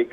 1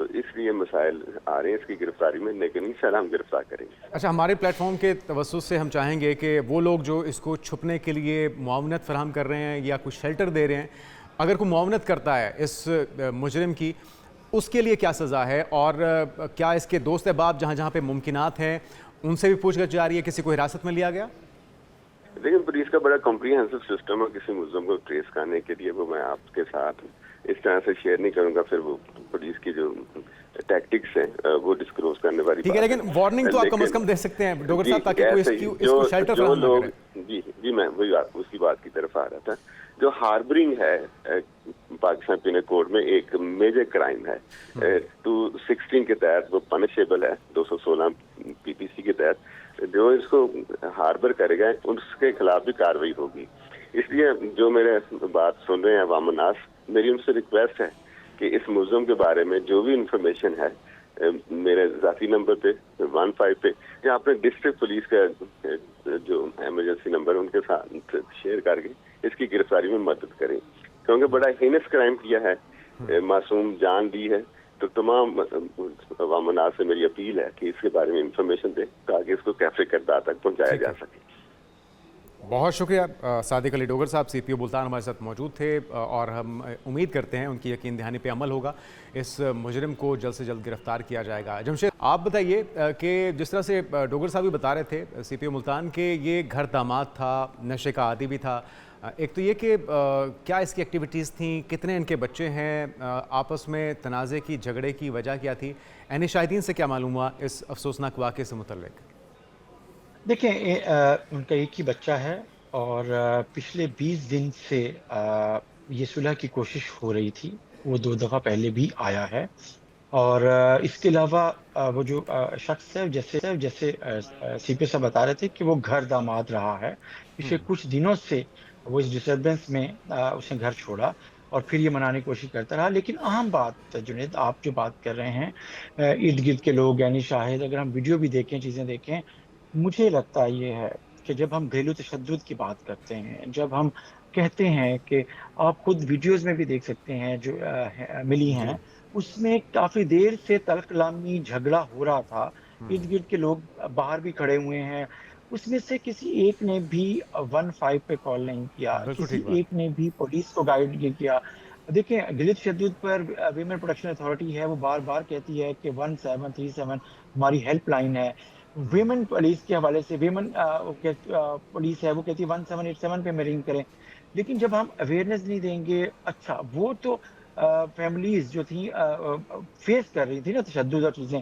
تو اس لیے مسائل آ رہے ہیں اس کی گرفتاری میں، لیکن انشاءاللہ ہم گرفتار کریں گے۔ اچھا، ہمارے پلیٹ فارم کے توسط سے ہم چاہیں گے کہ وہ لوگ جو اس کو چھپنے کے لیے معاونت فراہم کر رہے ہیں یا کچھ شیلٹر دے رہے ہیں، اگر کوئی معاونت کرتا ہے اس مجرم کی، اس کے لیے کیا سزا ہے، اور کیا اس کے دوست احباب جہاں جہاں پہ ممکنات ہیں ان سے بھی پوچھ گچھ جاری ہے؟ کسی کو حراست میں لیا گیا؟ لیکن پولیس کا بڑا کمپریہنسو سسٹم ہے کسی ملزم کو ٹریس کرنے کے لیے، وہ میں آپ کے ساتھ اس طرح سے شیئر نہیں کروں گا، پھر وہ پولیس کی جو ٹیکٹکس ہیں وہ ڈسکلوز کرنے والی ٹھیک ہے، لیکن وارننگ تو آپ کم از کم دے سکتے ہیں ڈوگر صاحب، تاکہ کوئی اس کو شیلٹر فراہم نہ کرے۔ جی میں وہی اسی بات کی طرف آ رہا تھا۔ جو ہاربرنگ ہے پاکستان پینل کوڈ میں ایک میجر کرائم ہے، 216 کے تحت وہ پنشیبل ہے، 216 پی پی سی کے تحت جو اس کو ہاربر کرے گا اس کے خلاف بھی کارروائی ہوگی۔ اس لیے جو میرے بات سن رہے ہیں عوام الناس، میری ان سے ریکویسٹ ہے کہ اس ملزم کے بارے میں جو بھی انفارمیشن ہے میرے ذاتی نمبر پہ 15 پہ یا اپنے ڈسٹرکٹ پولیس کا جو ایمرجنسی نمبر ان کے ساتھ شیئر کر کے اس کی گرفتاری میں مدد کریں، کیونکہ بڑا ہینس کرائم کیا ہے، معصوم جان دی ہے۔ تو تمام عوام الناس سے میری اپیل ہے کہ اس کے بارے میں انفارمیشن دیں تاکہ اس کو کیفے کردار تک پہنچایا جا سکے۔ بہت شکریہ صادق علی ڈوگر صاحب، سی پی او ملتان ہمارے ساتھ موجود تھے، اور ہم امید کرتے ہیں ان کی یقین دہانی پہ عمل ہوگا، اس مجرم کو جلد سے جلد گرفتار کیا جائے گا۔ جمشید، آپ بتائیے کہ جس طرح سے ڈوگر صاحب بھی بتا رہے تھے سی پی او ملتان کہ یہ گھر داماد تھا، نشے کا عادی بھی تھا، ایک تو یہ کہ کیا اس کی ایکٹیویٹیز تھیں، کتنے ان کے بچے ہیں، آپس میں تنازع کی جھگڑے کی وجہ کیا تھی، عین شاہدین سے کیا معلوم ہوا اس افسوسناک واقعے سے متعلق؟ دیکھیں ان کا ایک ہی بچہ ہے، اور پچھلے 20 دن سے یہ صلح کی کوشش ہو رہی تھی، وہ 2 دفعہ پہلے بھی آیا ہے، اور اس کے علاوہ وہ جو شخص ہے، جیسے سی پی صاحب بتا رہے تھے کہ وہ گھر داماد رہا ہے، پچھلے کچھ دنوں سے وہ اس ڈسٹربنس میں اس نے گھر چھوڑا اور پھر یہ منانے کی کوشش کرتا رہا۔ لیکن اہم بات جنید، آپ جو بات کر رہے ہیں، ارد گرد کے لوگ یعنی شاہد، اگر ہم ویڈیو بھی دیکھیں، چیزیں دیکھیں، مجھے لگتا یہ ہے کہ جب ہم گھریلو تشدد کی بات کرتے ہیں، جب ہم کہتے ہیں کہ آپ خود ویڈیوز میں بھی دیکھ سکتے ہیں جو ملی ہیں، اس میں کافی دیر سے تلخ کلامی جھگڑا ہو رہا تھا، ارد گرد کے لوگ باہر بھی کھڑے ہوئے ہیں، اس میں سے کسی ایک نے بھی 15 پہ کال نہیں کیا، بالکل کسی ٹھیک بات۔ ایک نے بھی پولیس کو گائیڈ نہیں کیا۔ دیکھیں، گھریلو تشدد پر ویمن پروٹیکشن اتھارٹی ہے، وہ بار بار کہتی ہے کہ 1737 ہماری ہیلپ لائن ہے۔ ویمن پولیس کے حوالے سے ویمن پولیس ہے، وہ کہتی ہے 1787 پہ میں رنگ کریں، لیکن جب ہم اویئرنیس نہیں دیں گے، اچھا وہ تو فیملیز جو تھیں فیس کر رہی تھی نا تشدد اور چیزیں،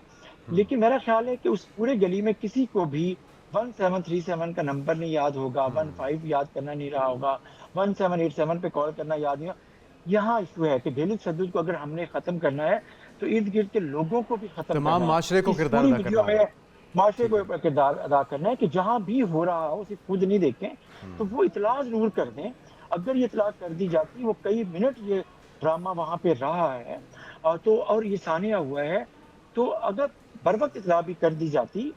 لیکن میرا خیال ہے کہ اس پورے گلی میں کسی کو بھی 1737 کا نمبر نہیں یاد ہوگا، 15 یاد کرنا نہیں رہا ہوگا، 1787 پہ کال کرنا یاد نہیں ہوگا۔ یہاں ایشو ہے کہ گھریلو تشدد کو اگر ہم نے ختم کرنا ہے تو ارد گرد کے لوگوں کو بھی ختم تمام کرنا ہے۔ معاشرے کو اس کردار پوری ادا ویڈیو کرنا میں ہوگا۔ معاشرے ٹھیک ہے۔ کو کردار ادا کرنا ہے کہ جہاں بھی ہو رہا ہو اسے خود نہیں دیکھیں تو وہ اطلاع ضرور کر دیں۔ اگر یہ اطلاع کر دی جاتی، وہ کئی منٹ یہ ڈرامہ وہاں پہ رہا ہے اور یہ ثانیہ ہوا ہے، تو اگر بر وقت اطلاع بھی کر دی جاتی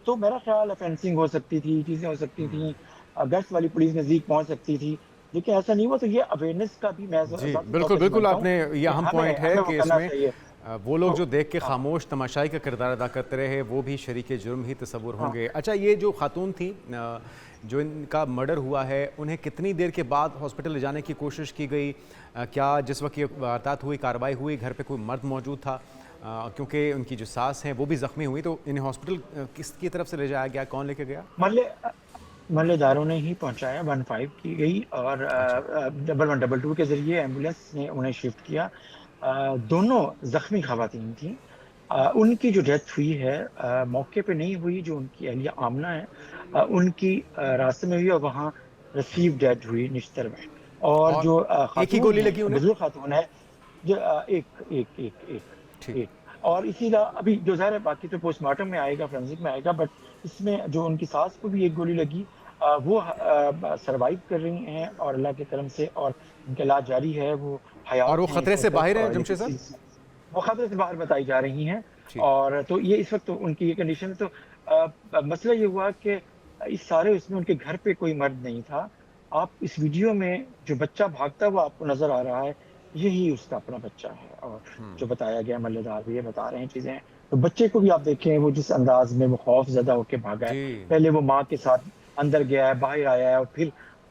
تو میرا خیال ہے فینسنگ ہو سکتی تھی، چیزیں ہو سکتی تھیں، گشت والی پولیس نزدیک پہنچ سکتی تھی، لیکن ایسا نہیں ہوا۔ تو یہ اویئرنیس کا بھی میں جی ذاتی طور بالکل پہ بالکل، سمجھتا آپ ہوں نے یہ کہ اہم پوائنٹ ہے ہمیں وہ کہ اس کرنا میں چاہیے۔ وہ لوگ تو جو دیکھ کے ہاں خاموش تماشائی کا کردار ادا کرتے رہے وہ بھی شریک جرم ہی تصور ہوں ہاں گے۔ اچھا، یہ جو خاتون تھی جو ان کا مرڈر ہوا ہے، انہیں کتنی دیر کے بعد ہاسپٹل لے جانے کی کوشش کی گئی؟ کیا جس وقت یہ واردات ہوئی، کارروائی ہوئی، گھر پہ کوئی مرد موجود تھا؟ کیونکہ ان کی جو ساس ہیں وہ بھی زخمی ہوئی، تو انہیں ہاسپٹل کس کی طرف سے لے جایا گیا، کون لے کے گیا؟ محلے داروں نے ہی پہنچایا، 15 کی گئی اور اچھا 1122 کے ذریعے ایمبولینس نے انہیں شفٹ کیا۔ دونوں زخمی خواتین تھیں۔ ان کی جو ڈیتھ ہوئی ہے موقع پہ نہیں ہوئی، جو ان کی اہلیہ آمنہ ہے ان کی راستے میں ہوئی اور وہاں ریسیو ڈیتھ ہوئی نشتر میں۔ اور اور جو ایک ہی خاتون گولی ہے، لگی انہیں؟ بزرگ خاتون ہے، جو ایک ایک ایک ایک ٹھیک۔ ایک اور اسی طرح ابھی جو ظاہر ہے باقی تو پوسٹ مارٹم میں آئے گا، فورینسک میں آئے گا، بٹ اس میں جو ان کی ساس کو بھی ایک گولی لگی، وہ سروائیو کر رہی ہیں اور اللہ کے کرم سے، اور ان کا علاج جاری ہے، وہ اور وہ حیات ہیں اس خطرے سے وقت تک، باہر ہیں اور جمشید لیکن صاحب؟ وہ خطرے سے باہر بتائی جا رہی ہیں۔ ٹھیک۔ اور تو یہ اس وقت ان کی یہ کنڈیشن ہے۔ تو مسئلہ یہ ہوا کہ اس سارے اس میں ان کے گھر پہ کوئی مرد نہیں تھا۔ آپ اس ویڈیو میں جو بچہ بھاگتا ہوا آپ کو نظر آ رہا ہے، یہی اس کا اپنا بچہ ہے. اور جو بتایا گیا ملے دار بھی یہ بتا رہے ہیں چیزیں، تو بچے کو بھی آپ دیکھیں وہ جس انداز میں وہ خوف زدہ ہو کے بھاگا ہے. جی پہلے وہ ماں کے ساتھ اندر گیا ہے، باہر آیا ہے، اور پھر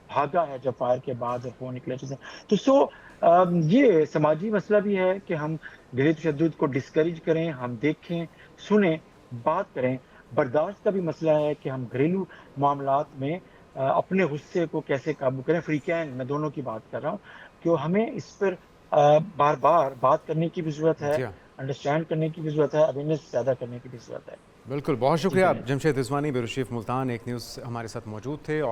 بھاگا ہے جب فائر کے بعد اور خون نکلے چیزیں. تو یہ سماجی مسئلہ بھی ہے کہ ہم گھریلو تشدد کو ڈسکریج کریں، ہم دیکھیں، سنیں، بات کریں. برداشت کا بھی مسئلہ ہے کہ ہم گھریلو معاملات میں اپنے غصے کو کیسے قابو کریں. فریقین میں دونوں کی بات کر رہا ہوں کہ ہمیں اس پر بار بار بات کرنے کی بھی ضرورت ہے، جی ہاں انڈرسٹینڈ کرنے کی بھی ضرورت ہے، اویئرنیس پیدا کرنے کی بھی ضرورت ہے. بالکل. بہت جی شکریہ بنیں. جمشید رضوانی، بیروشیف ملتان، ایک نیوز ہمارے ساتھ موجود تھے.